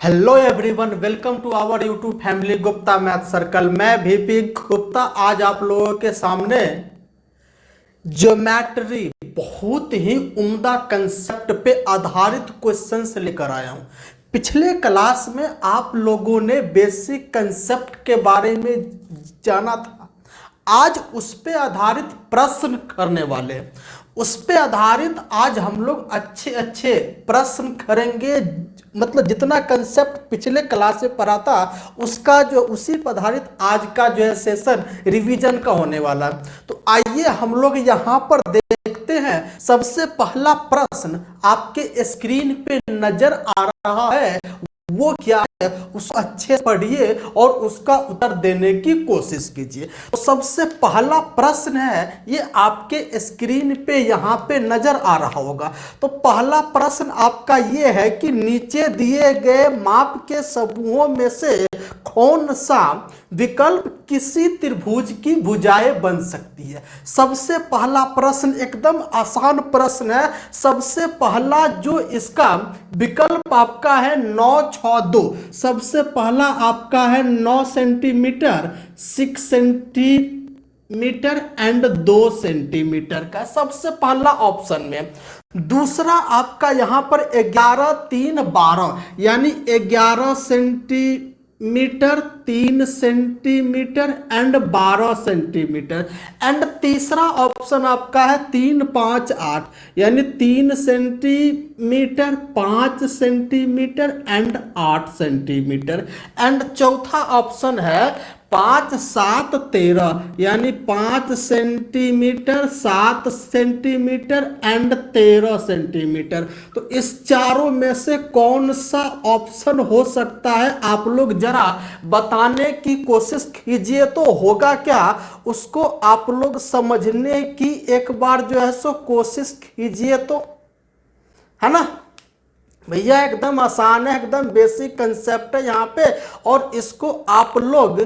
Hello everyone, welcome to our YouTube family Gupta math circle. मैं VP Gupta आज आप लोगों के सामने ज्योमेट्री बहुत ही उम्दा कंसेप्ट पे आधारित क्वेश्चंस लेकर आया हूं। पिछले क्लास में आप लोगों ने बेसिक कंसेप्ट के बारे में जाना था, आज उस पे आधारित प्रश्न करने वाले हैं। उस पे आधारित आज हम लोग अच्छे अच्छे प्रश्न करेंगे। मतलब जितना कंसेप्ट पिछले क्लास में पढ़ा था उसका जो उसी पर आधारित आज का जो है सेशन रिवीजन का होने वाला है। तो आइए हम लोग यहाँ पर देखते हैं। सबसे पहला प्रश्न आपके स्क्रीन पे नजर आ रहा है, वो क्या है उसको अच्छे से पढ़िए और उसका उत्तर देने की कोशिश कीजिए। तो सबसे पहला प्रश्न है, ये आपके स्क्रीन पे यहाँ पे नजर आ रहा होगा। तो पहला प्रश्न आपका ये है कि नीचे दिए गए माप के समूहों में से कौन सा विकल्प किसी त्रिभुज की भुजाएं बन सकती है। सबसे पहला प्रश्न एकदम आसान प्रश्न है। सबसे पहला जो इसका विकल्प आपका है 962। सबसे पहला आपका है 9 सेंटीमीटर, 6 सेंटीमीटर एंड 2 सेंटीमीटर का सबसे पहला ऑप्शन में। दूसरा आपका यहां पर 11 3 12 यानी 11 centimetre, 3 centimetre and 12 centimetre. And तीसरा ऑप्शन आपका है 3 5 8 यानी 3 centimetre, 5 centimetre and 8 centimetre. And चौथा ऑप्शन है 5 7 13 यानी 5 सेंटीमीटर, 7 सेंटीमीटर एंड 13 सेंटीमीटर। तो इस चारों में से कौन सा ऑप्शन हो सकता है, आप लोग जरा बताने की कोशिश कीजिए। तो होगा क्या, उसको आप लोग समझने की एक बार जो है सो कोशिश कीजिए, तो है ना भैया। एकदम आसान है, एकदम बेसिक कंसेप्ट है यहाँ पे, और इसको आप लोग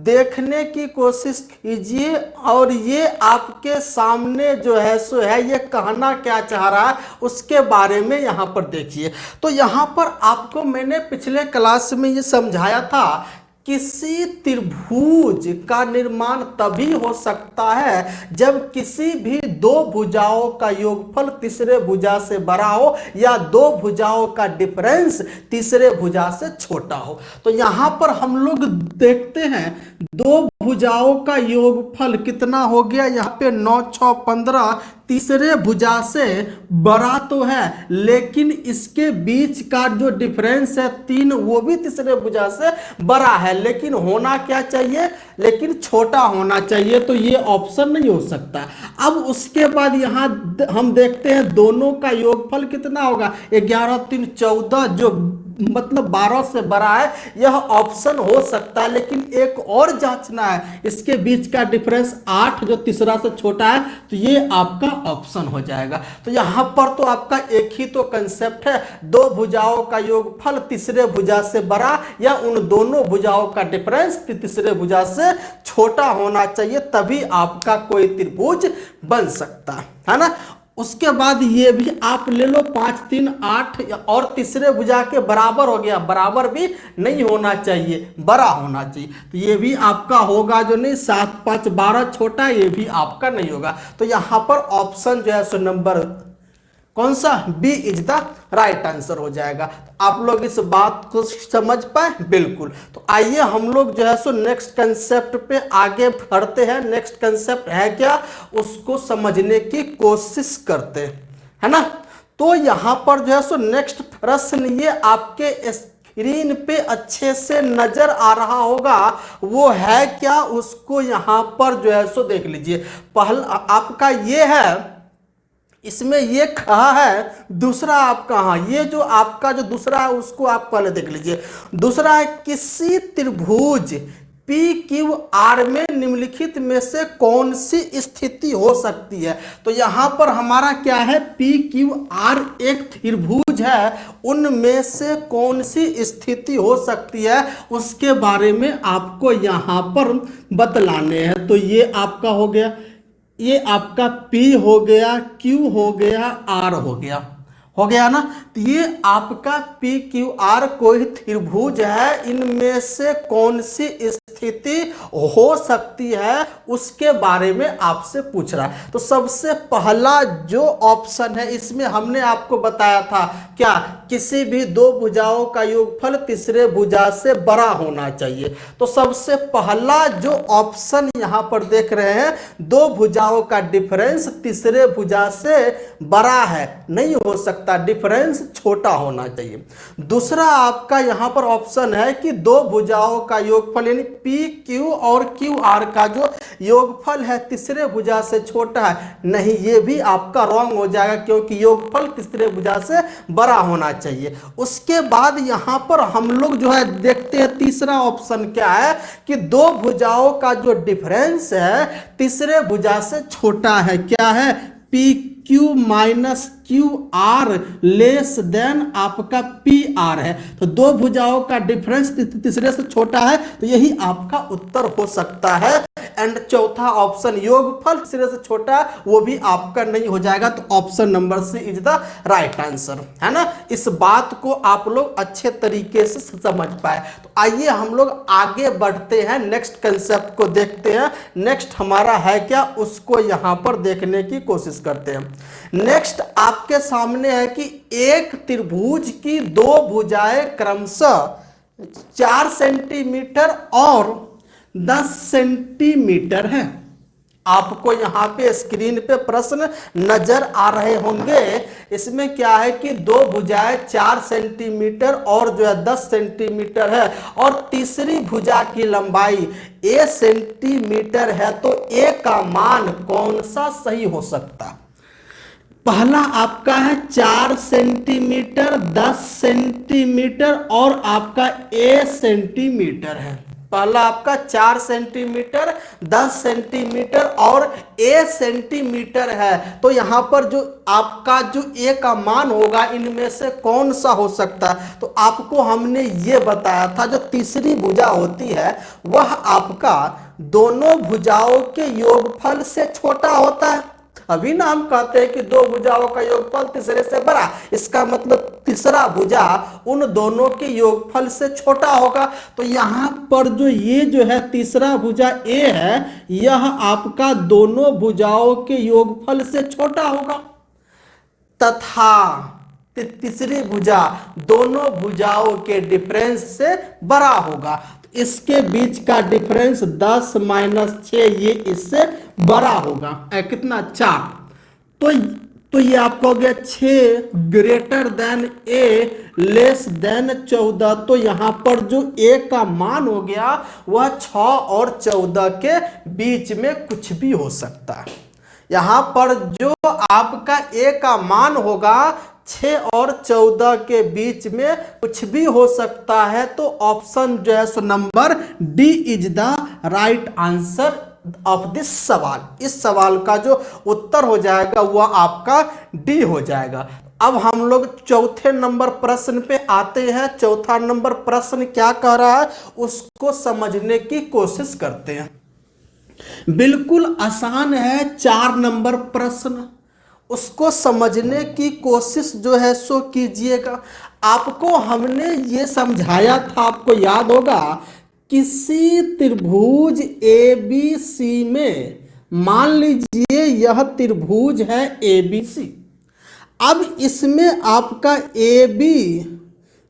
देखने की कोशिश कीजिए। और ये आपके सामने जो है सो है, ये कहना क्या चाह रहा है उसके बारे में यहाँ पर देखिए। तो यहाँ पर आपको मैंने पिछले क्लास में ये समझाया था, किसी त्रिभुज का निर्माण तभी हो सकता है जब किसी भी दो भुजाओं का योगफल तीसरे भुजा से बड़ा हो या दो भुजाओं का डिफरेंस तीसरे भुजा से छोटा हो। तो यहां पर हम लोग देखते हैं दो भुजाओं का योगफल कितना हो गया, यहाँ पे 9 6 15 तीसरे भुजा से बड़ा तो है, लेकिन इसके बीच का जो डिफरेंस है 3 वो भी तीसरे भुजा से बड़ा है, लेकिन होना क्या चाहिए, लेकिन छोटा होना चाहिए। तो ये ऑप्शन नहीं हो सकता। अब उसके बाद यहाँ हम देखते हैं दोनों का योगफल कितना होगा, 11 3 14 जो मतलब 12 से बड़ा है, यह ऑप्शन हो सकता है। लेकिन एक और जांचना है, इसके बीच का डिफरेंस 8 जो तीसरा से छोटा है, तो ये आपका ऑप्शन हो जाएगा। तो यहां पर तो आपका एक ही तो कंसेप्ट है, दो भुजाओं का योगफल तीसरे भुजा से बड़ा या उन दोनों भुजाओं का डिफरेंस तीसरे भुजा से छोटा होना चाहिए, तभी आपका कोई त्रिभुज बन सकता है ना। उसके बाद ये भी आप ले लो 5 3 8 और तीसरे भुजा के बराबर हो गया, बराबर भी नहीं होना चाहिए, बड़ा होना चाहिए। तो ये भी आपका होगा जो नहीं, 7 5 12 छोटा, ये भी आपका नहीं होगा। तो यहाँ पर ऑप्शन जो है सो नंबर कौन सा, B is the right answer हो जाएगा। आप लोग इस बात को समझ पाए, बिल्कुल। तो आइए हम लोग जो है सो नेक्स्ट कंसेप्ट पे आगे बढ़ते हैं। नेक्स्ट कंसेप्ट है क्या, उसको समझने की कोशिश करते हैं, है ना। तो यहां पर जो है सो नेक्स्ट प्रश्न ये आपके स्क्रीन पे अच्छे से नजर आ रहा होगा, वो है क्या, उसको यहां पर जो है सो देख लीजिए। पहला आपका ये है, इसमें ये कहा है, दूसरा आपका, हाँ ये जो आपका जो दूसरा है उसको आप पहले देख लीजिए। दूसरा है किसी त्रिभुज PQR में निम्नलिखित में से कौन सी स्थिति हो सकती है। तो यहां पर हमारा क्या है, PQR एक त्रिभुज है, उनमें से कौन सी स्थिति हो सकती है उसके बारे में आपको यहां पर बतलाने हैं। तो ये आपका हो गया, ये आपका P हो गया, Q हो गया, R हो गया, हो गया ना। तो ये आपका पी क्यू आर कोई त्रिभुज है, इनमें से कौन सी स्थिति हो सकती है उसके बारे में आपसे पूछ रहा है। तो सबसे पहला जो ऑप्शन है इसमें हमने आपको बताया था क्या, किसी भी दो भुजाओं का योगफल तीसरे भुजा से बड़ा होना चाहिए। तो सबसे पहला जो ऑप्शन यहां पर देख रहे हैं, दो भुजाओं का डिफरेंस तीसरे भुजा से बड़ा है, नहीं हो सकता, डिफरेंस छोटा होना चाहिए। दूसरा आपका यहां पर ऑप्शन है कि दो भुजाओं का योगफल यानी पी क्यू और क्यू आर का जो योगफल है तीसरे भुजा से छोटा है, नहीं, ये भी आपका रॉन्ग हो जाएगा क्योंकि योगफल तीसरे भुजा से बड़ा होना चाहिए। उसके बाद यहां पर हम लोग जो है देखते हैं तीसरा ऑप्शन क्या है कि दो भुजाओं का जो डिफरेंस है तीसरे भुजा से छोटा है, क्या है, P Q minus Q R less than आपका पी आर है। तो दो भुजाओं का डिफरेंस तीसरे से छोटा है, तो यही आपका उत्तर हो सकता है। एंड चौथा ऑप्शन योगफल तीसरे से छोटा, वो भी आपका नहीं हो जाएगा। तो option number C is the right answer, है ना। इस बात को आप लोग अच्छे तरीके से समझ पाए। तो आइए हम लोग आगे बढ़ते हैं, नेक्स्ट कंसेप्ट को देखते हैं। नेक्स्ट हमारा है क्या, उसको यहां पर देखने की कोशिश करते हैं। नेक्स्ट आपके सामने है कि एक त्रिभुज की दो भुजाएं क्रमशः 4 सेंटीमीटर और 10 सेंटीमीटर है। आपको यहां पे स्क्रीन पे प्रश्न नजर आ रहे होंगे। इसमें क्या है कि दो भुजाएं 4 सेंटीमीटर और जो है 10 सेंटीमीटर है और तीसरी भुजा की लंबाई ए सेंटीमीटर है। तो ए का मान कौन सा सही हो सकता? पहला आपका है 4 सेंटीमीटर, 10 सेंटीमीटर और आपका ए सेंटीमीटर है। पहला आपका 4 सेंटीमीटर, 10 सेंटीमीटर और ए सेंटीमीटर है। तो यहां पर जो आपका जो ए का मान होगा इनमें से कौन सा हो सकता है? तो आपको हमने ये बताया था जो तीसरी भुजा होती है वह आपका दोनों भुजाओं के योगफल से छोटा होता है। अभी ना हम कहते हैं कि दो भुजाओं का योगफल तीसरे से बड़ा, इसका मतलब तीसरा भुजा उन दोनों के योगफल से छोटा होगा। तो यहां पर जो ये जो है तीसरा भुजा ए है, यह आपका दोनों भुजाओं के योगफल से छोटा होगा तथा तीसरी भुजा दोनों भुजाओं के डिफरेंस से बड़ा होगा। इसके बीच का डिफरेंस 10 माइनस 6, ये इससे बड़ा होगा। कितना? 4। तो ये आपको हो गया 6 ग्रेटर देन ए लेस देन 14। तो यहां पर जो ए का मान हो गया वह 6 और 14 के बीच में कुछ भी हो सकता है। यहां पर जो आपका ए का मान होगा 6 और 14 के बीच में कुछ भी हो सकता है। तो ऑप्शन जो है so number D is the right answer of this सवाल। इस सवाल का जो उत्तर हो जाएगा वह आपका डी हो जाएगा। अब हम लोग चौथे नंबर प्रश्न पे आते हैं। चौथा नंबर प्रश्न क्या कह रहा है उसको समझने की कोशिश करते हैं। बिल्कुल आसान है 4 नंबर प्रश्न, उसको समझने की कोशिश जो है सो कीजिएगा। आपको हमने ये समझाया था, आपको याद होगा, किसी त्रिभुज ए बी सी में मान लीजिए यह त्रिभुज है ए बी सी। अब इसमें आपका A B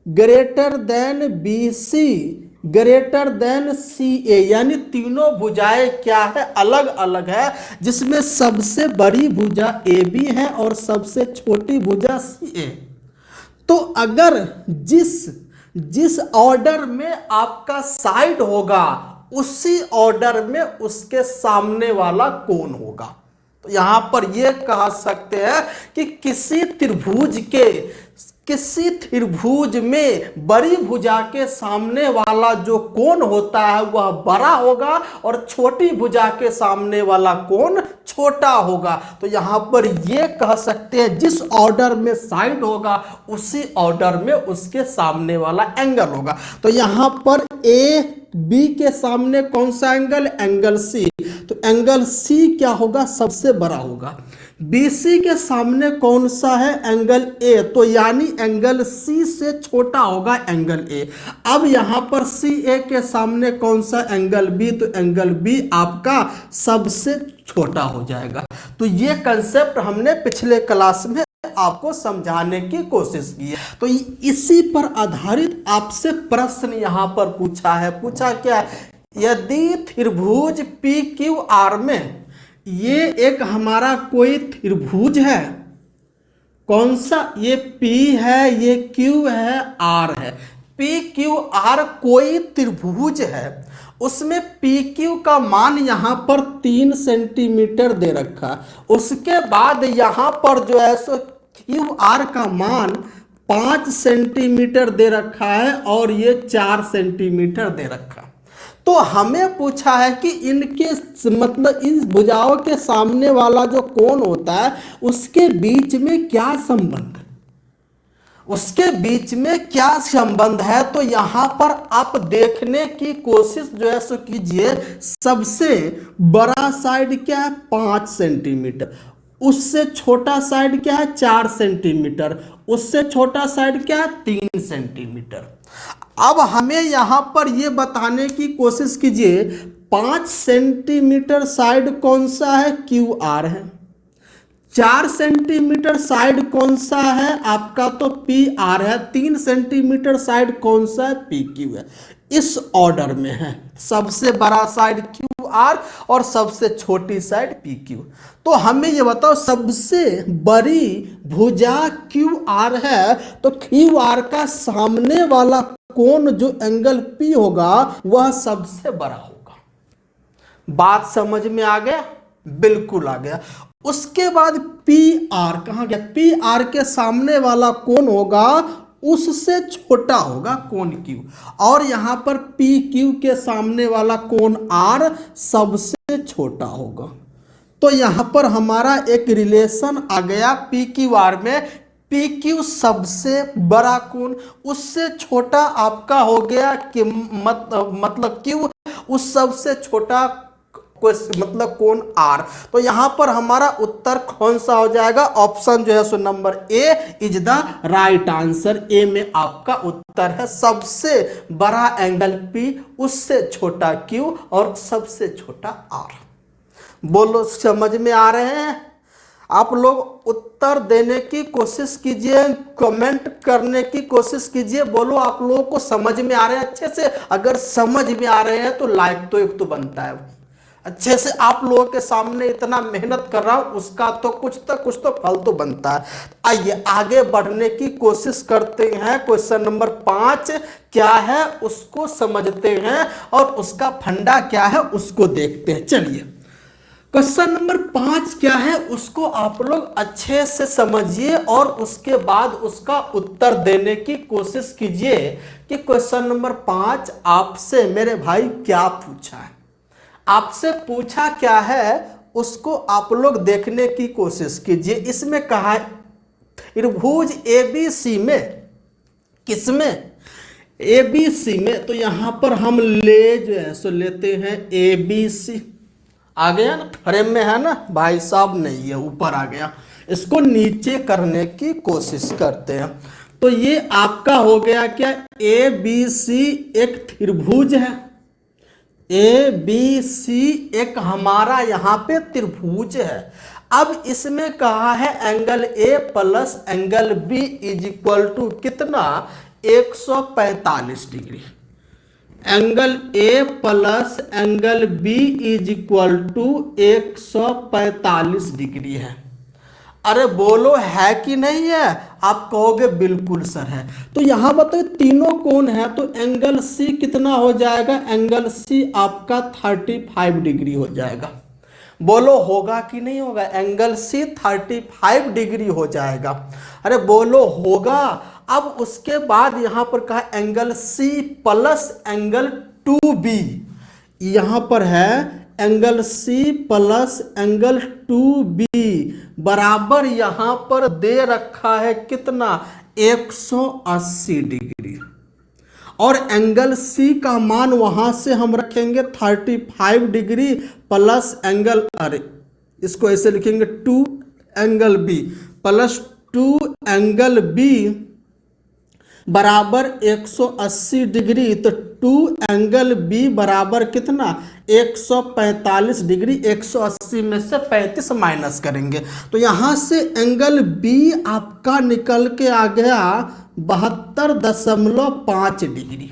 greater than B C greater than C A, यानी तीनों भुजाएं क्या है, अलग अलग है, जिसमें सबसे बड़ी भुजा ए बी है और सबसे छोटी भुजा सी ए। तो अगर जिस ऑर्डर में आपका साइड होगा उसी ऑर्डर में उसके सामने वाला कोण होगा। तो यहां पर यह कह सकते हैं कि किसी त्रिभुज में बड़ी भुजा के सामने वाला जो कोण होता है वह बड़ा होगा और छोटी भुजा के सामने वाला कोण छोटा होगा। तो यहां पर यह कह सकते हैं जिस ऑर्डर में साइड होगा उसी ऑर्डर में उसके सामने वाला एंगल होगा। तो यहां पर ए बी के सामने कौन सा एंगल? Angle C. तो एंगल सी क्या होगा? सबसे बड़ा होगा। BC के सामने कौन सा है? एंगल A, तो यानी एंगल C से छोटा होगा एंगल A। अब यहां पर CA के सामने कौन सा? एंगल B, तो एंगल B आपका सबसे छोटा हो जाएगा। तो ये कंसेप्ट हमने पिछले क्लास में आपको समझाने की कोशिश की है। तो इसी पर आधारित आपसे प्रश्न यहां पर पूछा है। पूछा क्या है? यदि त्रिभुज PQR में ये एक हमारा कोई त्रिभुज है, कौन सा? ये P है, ये Q है, R है। PQR कोई त्रिभुज है, उसमें PQ का मान यहां पर 3 सेंटीमीटर दे रखा। उसके बाद यहां पर जो है सो QR का मान 5 सेंटीमीटर दे रखा है और ये 4 सेंटीमीटर दे रखा। तो हमें पूछा है कि इनके मतलब इन भुजाओं के सामने वाला जो कोण होता है उसके बीच में क्या संबंध है, उसके बीच में क्या संबंध है। तो यहां पर आप देखने की कोशिश जो है सो कीजिए। सबसे बड़ा साइड क्या है? 5 सेंटीमीटर। उससे छोटा साइड क्या है? 4 सेंटीमीटर। उससे छोटा साइड क्या है? 3 सेंटीमीटर। अब हमें यहां पर यह बताने की कोशिश कीजिए, 5 सेंटीमीटर साइड कौन सा है? QR है। 4 सेंटीमीटर साइड कौन सा है? आपका तो PR है। 3 सेंटीमीटर साइड कौन सा है? PQ है। इस ऑर्डर में है, सबसे बड़ा साइड QR और सबसे छोटी साइड PQ। तो हमें ये बताओ, सबसे बड़ी भुजा QR है, तो QR का सामने वाला कोण जो एंगल P होगा वह सबसे बड़ा होगा। बात समझ में आ गया? बिल्कुल आ गया। उसके बाद PR कहां गया? PR के सामने वाला कोण होगा उससे छोटा होगा कोण Q, और यहां पर PQ के सामने वाला कोण R सबसे छोटा होगा। तो यहां पर हमारा एक रिलेशन आ गया PQR में। PQ सबसे बड़ा कोण, उससे छोटा आपका हो गया कि मतलब Q, उस सबसे छोटा मतलब कोण R। तो यहां पर हमारा उत्तर कौन सा हो जाएगा? ऑप्शन जो है so number A is the right answer. A में आपका उत्तर है सबसे बड़ा एंगल P, उससे छोटा Q और सबसे छोटा R। बोलो, समझ में आ रहे हैं? आप लोग उत्तर देने की कोशिश कीजिए, कमेंट करने की कोशिश कीजिए। बोलो, आप लोगों को समझ में आ रहे हैं अच्छे से? अगर समझ में आ रहे हैं तो लाइक तो एक तो बनता है। अच्छे से आप लोगों के सामने इतना मेहनत कर रहा हूं, उसका तो कुछ तो फल तो बनता है। आइए आगे बढ़ने की कोशिश करते हैं। क्वेश्चन नंबर 5 क्या है उसको समझते हैं और उसका फंडा क्या है उसको देखते हैं। चलिए, क्वेश्चन नंबर 5 क्या है उसको आप लोग अच्छे से समझिए और उसके बाद उसका उत्तर देने की कोशिश कीजिए कि क्वेश्चन नंबर 5 आपसे मेरे भाई क्या पूछा है। आपसे पूछा क्या है उसको आप लोग देखने की कोशिश कीजिए। इसमें कहा है त्रिभुज ABC में, किसमें? ABC में। तो यहां पर हम ले जो है सो लेते हैं ABC। आ गया ना, फ्रेम में है ना भाई साहब? नहीं है, ऊपर आ गया। इसको नीचे करने की कोशिश करते हैं। तो ये आपका हो गया क्या? ABC एक त्रिभुज है। ABC एक हमारा यहाँ पे त्रिभुज है। अब इसमें कहा है angle A plus angle B is equal to कितना? 145 degree. Angle A plus angle B is equal to 145 degree है। अरे बोलो, है कि नहीं है? आप कहोगे बिल्कुल सर है। तो यहां बताओ तीनों कोण है, तो एंगल C कितना हो जाएगा? एंगल C आपका 35 डिग्री हो जाएगा। बोलो, होगा कि नहीं होगा? एंगल C 35 डिग्री हो जाएगा। अरे बोलो, होगा। अब उसके बाद यहां पर कहा angle C plus angle 2B। यहां पर है angle C plus angle 2B बराबर यहां पर दे रखा है कितना? 180 डिग्री। और एंगल C का मान वहां से हम रखेंगे 35 डिग्री प्लस एंगल, अरे इसको ऐसे लिखेंगे 2 angle B plus 2 angle B बराबर 180 डिग्री। तो 2 एंगल बी बराबर कितना 145 डिग्री। 180 में से 35 माइनस करेंगे तो यहाँ से एंगल बी आपका निकल के आ गया 72.5 डिग्री।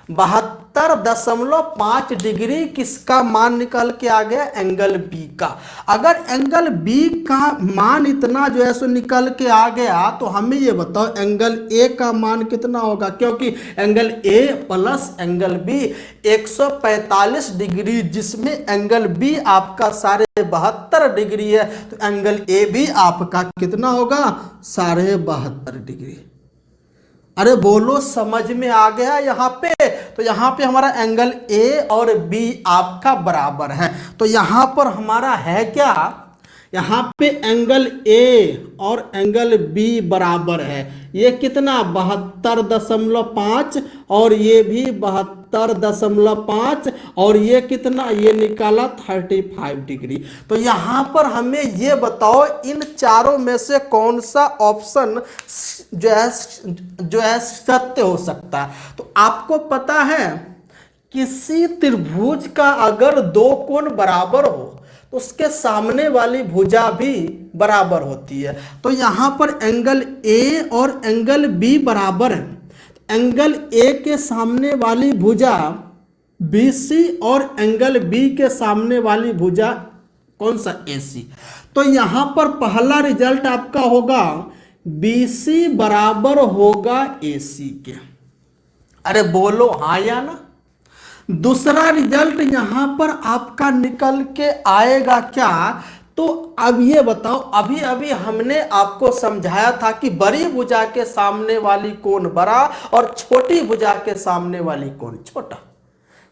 72.5 डिग्री किसका मान निकल के आ गया एंगल बी का। अगर एंगल बी का मान इतना जो है सो निकल के आ गया तो हमें ये बताओ एंगल ए का मान कितना होगा, क्योंकि angle A plus angle B 145 degree जिसमें एंगल बी आपका 72.5 डिग्री है तो एंगल ए भी आपका कितना होगा 72.5 डिग्री। अरे बोलो समझ में आ गया यहाँ पे। तो यहाँ पे हमारा एंगल ए और बी आपका बराबर है। तो यहाँ पर हमारा है क्या, यहाँ पे एंगल ए और एंगल बी बराबर है। ये कितना 72.5 और ये भी 72.5 और ये कितना ये निकाला 35 डिग्री। तो यहाँ पर हमें ये बताओ इन चारों में से कौन सा ऑप्शन जो है सत्य हो सकता है। तो आपको पता है किसी त्रिभुज का अगर दो कोण बराबर हो तो उसके सामने वाली भुजा भी बराबर होती है। तो यहाँ पर एंगल ए और एंगल बी बराबर है। एंगल ए के सामने वाली भुजा BC और एंगल बी के सामने वाली भुजा कौन सा AC। तो यहाँ पर पहला रिजल्ट आपका होगा BC बराबर होगा AC के। अरे बोलो हाँ या ना। दूसरा रिजल्ट यहां पर आपका निकल के आएगा क्या, तो अब ये बताओ अभी अभी हमने आपको समझाया था कि बड़ी भुजा के सामने वाली कोण बड़ा और छोटी भुजा के सामने वाली कोण छोटा।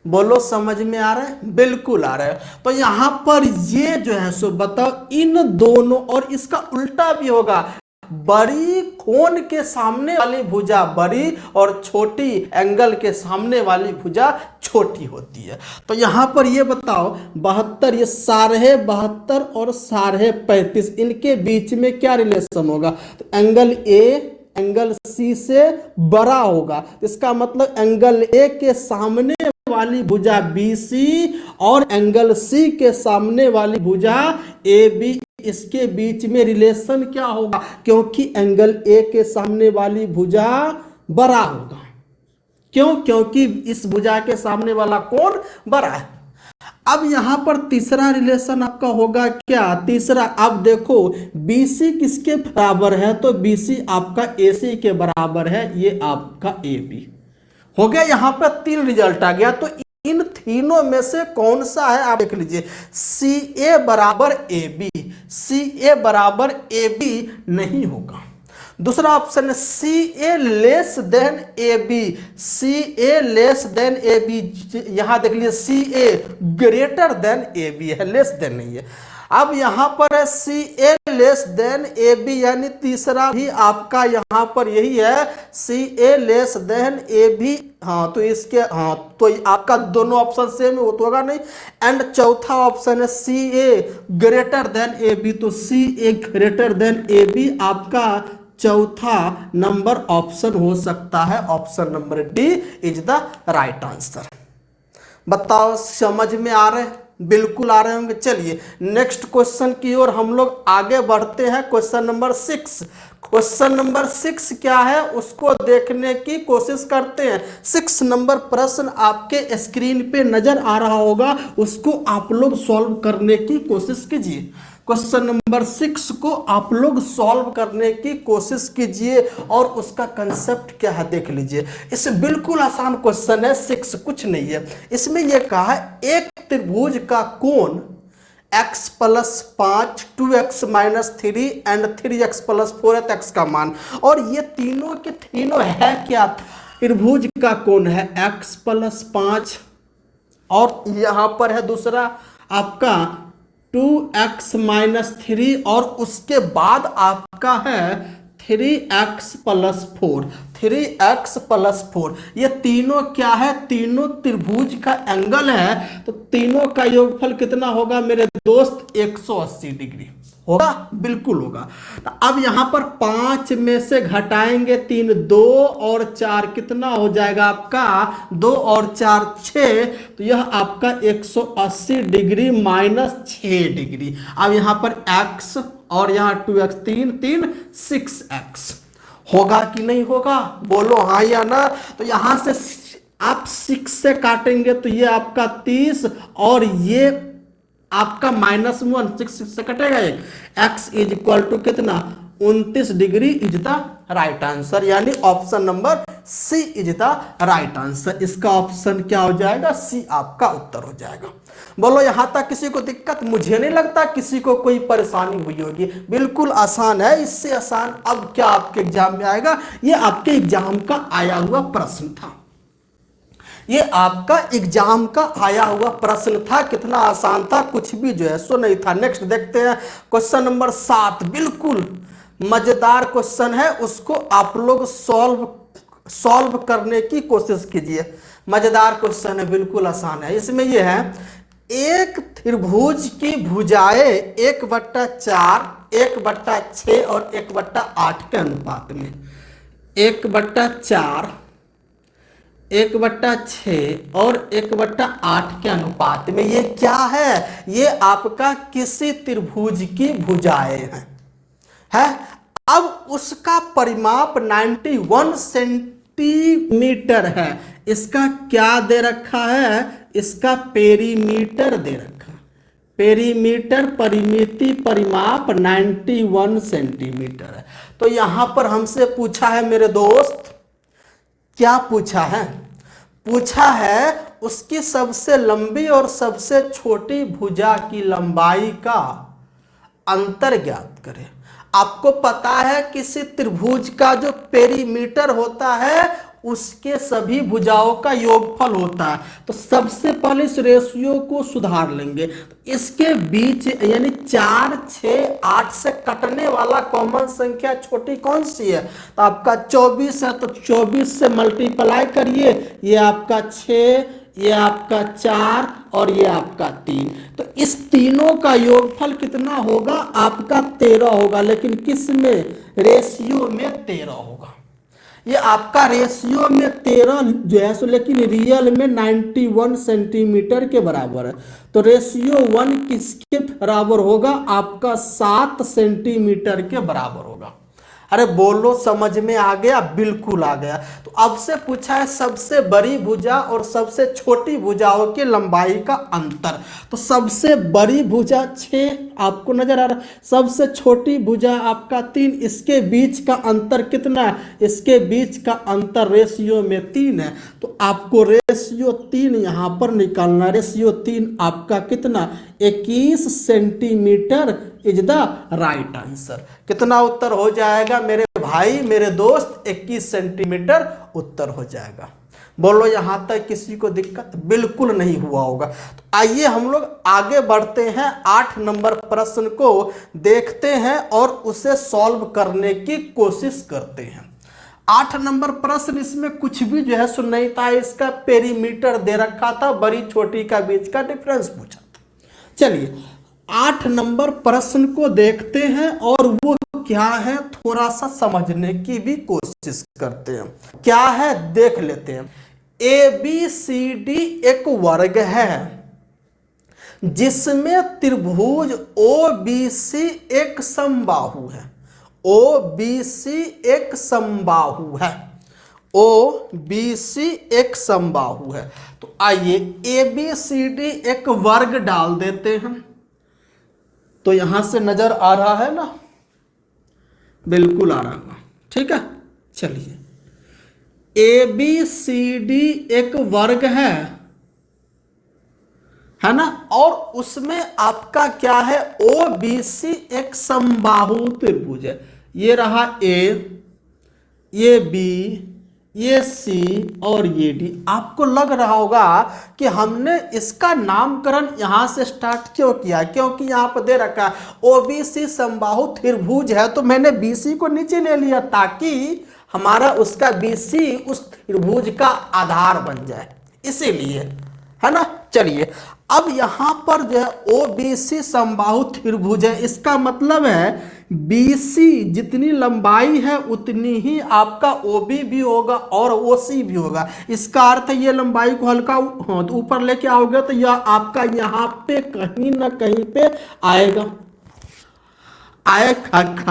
बोलो समझ में आ रहा है, बिल्कुल आ रहा है। तो यहां पर ये जो है सो बताओ इन दोनों और इसका उल्टा भी होगा, बड़ी कोण के सामने वाली भुजा बड़ी और छोटी एंगल के सामने वाली भुजा छोटी होती है। तो यहां पर ये बताओ 72 ये 72.5 और 35 इनके बीच में क्या रिलेशन होगा, तो एंगल ए एंगल सी से बड़ा होगा। इसका मतलब एंगल ए के सामने वाली भुजा BC और एंगल C के सामने वाली भुजा AB इसके बीच में रिलेशन क्या होगा, क्योंकि एंगल A के सामने वाली भुजा बड़ा होगा। क्यों, क्योंकि इस भुजा के सामने वाला कोण बड़ा है। अब यहां पर तीसरा रिलेशन आपका होगा क्या, तीसरा अब देखो BC किसके बराबर है, तो BC आपका AC के बराबर है, ये आपका AB हो गया। यहां पर 3 रिजल्ट आ गया। तो इन तीनों में से कौन सा है आप देख लीजिए, CA बराबर AB। CA बराबर AB नहीं होगा। दूसरा ऑप्शन है CA less than AB। CA less than AB, यहां देख लीजिए CA ग्रेटर देन AB है, लेस देन नहीं है। अब यहां पर है CA लेस देन AB, यानी तीसरा भी आपका यहां पर यही है CA लेस देन AB। हाँ तो इसके हाँ तो आपका दोनों ऑप्शन सेम होगा नहीं। एंड चौथा ऑप्शन है CA ग्रेटर देन AB। तो CA ग्रेटर देन AB आपका चौथा नंबर ऑप्शन हो सकता है। Option number D is the right answer. बताओ समझ में आ रहे हैं, बिल्कुल आ रहे होंगे। चलिए नेक्स्ट क्वेश्चन की ओर हम लोग आगे बढ़ते हैं। Question number 6। क्वेश्चन नंबर 6 क्या है उसको देखने की कोशिश करते हैं। 6 नंबर प्रश्न आपके स्क्रीन पे नजर आ रहा होगा, उसको आप लोग सॉल्व करने की कोशिश कीजिए। क्वेश्चन नंबर 6 को आप लोग सॉल्व करने की कोशिश कीजिए और उसका कंसेप्ट क्या है देख लीजिए। इसे बिल्कुल आसान क्वेश्चन है, 6 कुछ नहीं है। इसमें यह कहा है एक त्रिभुज का कोण x + 5 2x - 3 and 3x + 4x का मान, और ये तीनों के तीनों है क्या, त्रिभुज का कोण है x + 5 और यहां पर है दूसरा आपका 2x - 3 और उसके बाद आपका है 3x + 4 3x + 4। ये तीनों क्या है, तीनों त्रिभुज का एंगल है। तो तीनों का योगफल कितना होगा मेरे दोस्त 180 डिग्री होगा, बिल्कुल होगा। तो अब यहाँ पर 5 में से घटाएंगे 3, 2 और 4 कितना हो जाएगा आपका, 2 और 4 6, तो यह आपका 180 डिग्री माइनस 6 डिग्री। अब यहाँ पर x और यहाँ 2x, 3 3 6x होगा कि नहीं होगा, बोलो हाँ या ना। तो यहाँ से आप 6 से काटेंगे तो ये आपका 30 और ये आपका -1 6 से कटेगा, एक x इज इक्वल टू कितना 29 degree is the right answer, यानी option number C is the right answer. इसका ऑप्शन क्या हो जाएगा, सी आपका उत्तर हो जाएगा। बोलो यहां तक किसी को दिक्कत, मुझे नहीं लगता किसी को कोई परेशानी हुई होगी, बिल्कुल आसान है। इससे आसान अब क्या आपके एग्जाम में आएगा, ये आपके एग्जाम का आया हुआ प्रश्न था, ये आपका एग्जाम का आया हुआ प्रश्न था। कितना आसान था, कुछ भी जो है सो नहीं था। नेक्स्ट देखते हैं क्वेश्चन नंबर 7, बिल्कुल मजेदार क्वेश्चन है, उसको आप लोग सॉल्व करने की कोशिश कीजिए। मजेदार क्वेश्चन है, बिल्कुल आसान है। इसमें यह है, एक त्रिभुज की भुजाएं 1/4, 1/6 और 1/8 के अनुपात में, 1/4, 1/6 और 1/8 के अनुपात में ये क्या है, ये आपका किसी त्रिभुज की भुजाएं है। अब उसका परिमाप 91 सेंटीमीटर है। इसका क्या दे रखा है, इसका पेरीमीटर दे रखा है। पेरीमीटर परिमिति परिमाप 91 सेंटीमीटर है। तो यहां पर हमसे पूछा है मेरे दोस्त, क्या पूछा है, पूछा है उसकी सबसे लंबी और सबसे छोटी भुजा की लंबाई का अंतर ज्ञात करें। आपको पता है किसी त्रिभुज का जो पेरीमीटर होता है उसके सभी भुजाओं का योगफल होता है। तो सबसे पहले इस रेशियो को सुधार लेंगे। इसके बीच यानी 4, 6, 8 से कटने वाला कॉमन संख्या छोटी कौन सी है, तो आपका 24 है। तो 24 से मल्टीप्लाई करिए, ये आपका 6, ये आपका 4 और ये आपका 3। तो इस तीनों का योगफल कितना होगा, आपका 13 होगा। लेकिन किस में, रेशियो में 13 होगा। ये आपका रेशियो में 13 जो है सो, लेकिन रियल में 91 सेंटीमीटर के बराबर है। तो रेशियो 1 किसके बराबर होगा, आपका 7 सेंटीमीटर के बराबर होगा। अरे बोलो समझ में आ गया, बिल्कुल आ गया। तो अब से पूछा है सबसे बड़ी भुजा और सबसे छोटी भुजाओं की लंबाई का अंतर। तो सबसे बड़ी भुजा 6 आपको नजर आ रहा है, सबसे छोटी भुजा आपका 3, इसके बीच का अंतर कितना है, इसके बीच का अंतर रेशियो में 3 है। तो आपको रेशियो 3 यहां पर निकालना। रेशियो 3 आपका कितना, 21 centimetre is the right answer. कितना उत्तर हो जाएगा मेरे भाई, मेरे दोस्त, 21 सेंटीमीटर उत्तर हो जाएगा। बोलो यहां तक किसी को दिक्कत, बिल्कुल नहीं हुआ होगा। तो आइए हम लोग आगे बढ़ते हैं, 8 नंबर प्रश्न को देखते हैं और उसे सॉल्व करने की कोशिश करते हैं। 8 नंबर प्रश्न, इसमें कुछ भी जो है सुन नहीं था, इसका पेरीमीटर दे रखा था, बड़ी छोटी का बीच का डिफरेंस पूछा था। चलिए 8 नंबर प्रश्न को देखते हैं और वो क्या है थोड़ा सा समझने की भी कोशिश करते हैं। क्या है देख लेते हैं। ABCD एक वर्ग है जिसमें त्रिभुज OBC एक समबाहु है। OBC एक समबाहु है, OBC एक समबाहु है। तो आइए ABCD एक वर्ग डाल देते हैं। तो यहां से नजर आ रहा है ना, बिल्कुल आ रहा है, ठीक है। चलिए ABCD एक वर्ग है ना, और उसमें आपका क्या है, OBC एक समबाहु त्रिभुज है। ये रहा A, ये B, ये C और ये D। आपको लग रहा होगा कि हमने इसका नामकरण यहां से स्टार्ट क्यों किया, क्योंकि यहां पर दे रखा है OBC समबाहु त्रिभुज है, तो मैंने BC को नीचे ले लिया ताकि हमारा उसका BC उस त्रिभुज का आधार बन जाए, इसीलिए, है ना। चलिए अब यहां पर जो है OBC समबाहु त्रिभुज है, इसका मतलब है BC जितनी लंबाई है उतनी ही आपका OB भी होगा और OC भी होगा। इसका अर्थ है ये लंबाई को हल्का तो ऊपर लेके आओगे तो यह आपका यहाँ पे कहीं ना कहीं पे आएगा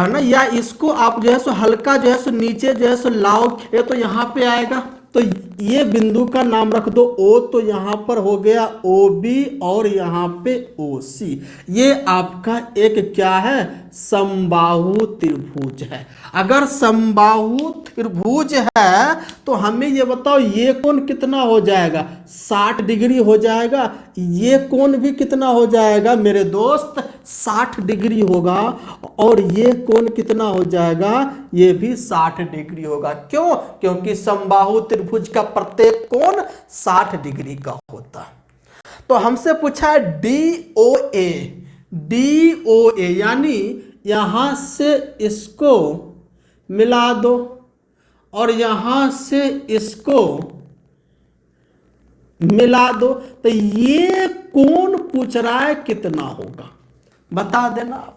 ना, या इसको आप जो है सो हल्का जो है सो नीचे जो है सो लाओगे तो यहाँ पे आएगा। तो ये बिंदु का नाम रख दो O, तो यहाँ पर हो गया OB और यहाँ पे OC। ये आपका एक क्या है, समबाहु त्रिभुज है। अगर समबाहु त्रिभुज है तो हमें ये बताओ ये कोण कितना हो जाएगा, 60 डिग्री हो जाएगा। ये कोण भी कितना हो जाएगा मेरे दोस्त, 60 डिग्री होगा। और ये कोण कितना हो जाएगा, ये भी 60 डिग्री होगा। क्यों? क्योंकि समबाहु त्रिभुज का प्रत्येक कोण 60 डिग्री का होता है। तो हमसे पूछा है DOA, DOA यानी यहां से इसको मिला दो और यहां से इसको मिला दो, तो ये कोण पूछ रहा है कितना होगा, बता देना आप।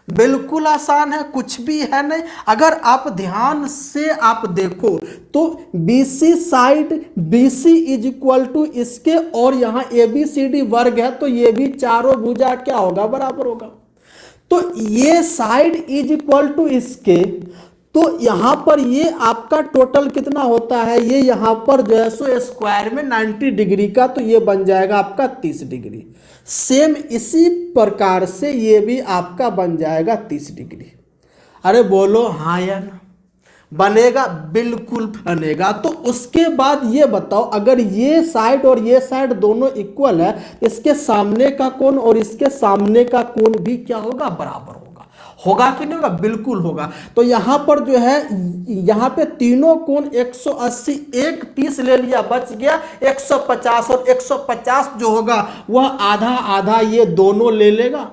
बिल्कुल आसान है, कुछ भी है नहीं। अगर आप ध्यान से आप देखो तो BC side, BC is equal to इसके और यहां ABCD वर्ग है, तो ये भी चारों भुजा क्या होगा, बराबर होगा। तो ये साइड इज इक्वल टू इसके, तो यहां पर ये आपका टोटल कितना होता है, ये यहां पर जो है सो स्क्वायर में 90 डिग्री का, तो ये बन जाएगा आपका 30 डिग्री। सेम इसी प्रकार से ये भी आपका बन जाएगा 30 डिग्री। अरे बोलो हाँ या ना, बनेगा, बिल्कुल बनेगा। तो उसके बाद ये बताओ, अगर ये साइड और ये साइड दोनों इक्वल है, इसके सामने का कोण और इसके सामने का कोण भी क्या होगा, बराबर होगा। होगा कि नहीं होगा, बिल्कुल होगा। तो यहां पर जो है, यहां पे तीनों कोण 180, एक 30 ले लिया, बच गया 150, और 150 जो होगा वह आधा आधा ये दोनों ले लेगा।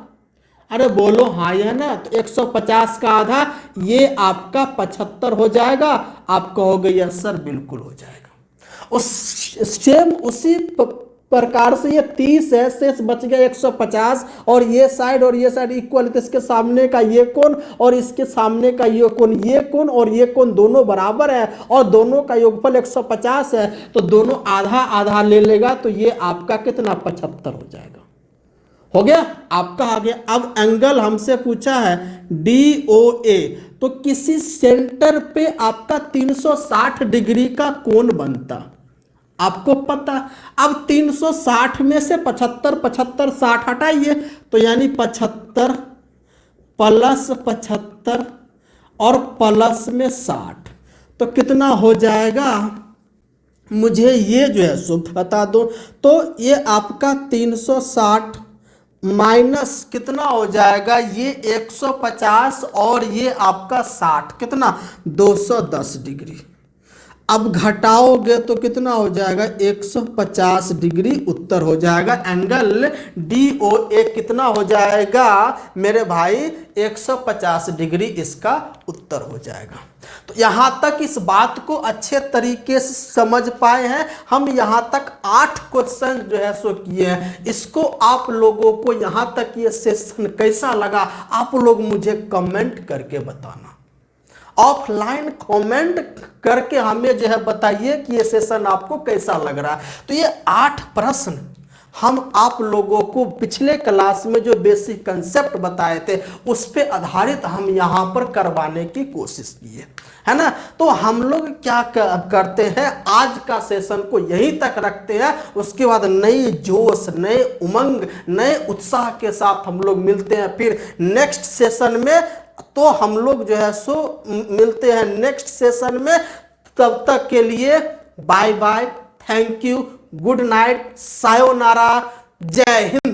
अरे बोलो हाँ या ना। तो 150 का आधा ये आपका 75 हो जाएगा। आप कहोगे यस सर, बिल्कुल हो जाएगा। उस सेम उसी प्रकार से ये 30 है, शेष बच गया 150, और ये साइड इक्वल, तो इसके सामने का ये कोण और इसके सामने का ये कोण और ये कोण दोनों बराबर है, और दोनों का योगफल 150 है, तो दोनों आधा आधा ले लेगा, तो ये आपका कितना, 75 हो जाएगा। हो गया आपका आ गया। अब एंगल हमसे पूछा है DOA, तो किसी सेंटर पे आपका 360 डिग्री का कोण बनता, आपको पता। अब 360 में से 75 75 60 हटाइए, तो यानी 75 प्लस 75 और प्लस में 60, तो कितना हो जाएगा, मुझे ये जो है सो बता दो। तो ये आपका 360 माइनस कितना हो जाएगा, ये 150 और ये आपका 60, कितना, 210 डिग्री। अब घटाओगे तो कितना हो जाएगा, 150 डिग्री उत्तर हो जाएगा। एंगल DOA कितना हो जाएगा मेरे भाई, 150 डिग्री इसका उत्तर हो जाएगा। तो यहां तक इस बात को अच्छे तरीके से समझ पाए हैं हम। यहां तक 8 क्वेश्चन जो है सो किए हैं। इसको आप लोगों को यहां तक ये सेशन कैसा लगा, आप लोग मुझे कमेंट करके बताना। ऑफलाइन कमेंट करके हमें जो है बताइए कि ये सेशन आपको कैसा लग रहा है। तो ये 8 प्रश्न हम आप लोगों को पिछले क्लास में जो बेसिक कंसेप्ट बताए थे उस पे आधारित हम यहाँ पर करवाने की कोशिश किए, है ना। तो हम लोग क्या करते हैं, आज का सेशन को यहीं तक रखते हैं। उसके बाद नई जोश, नए उमंग, नए उत्साह के साथ हम लोग मिलते हैं फिर नेक्स्ट सेशन में। तो हम लोग जो है सो मिलते हैं नेक्स्ट सेशन में। तब तक के लिए bye bye, thank you, good night, sayonara, जय हिंद।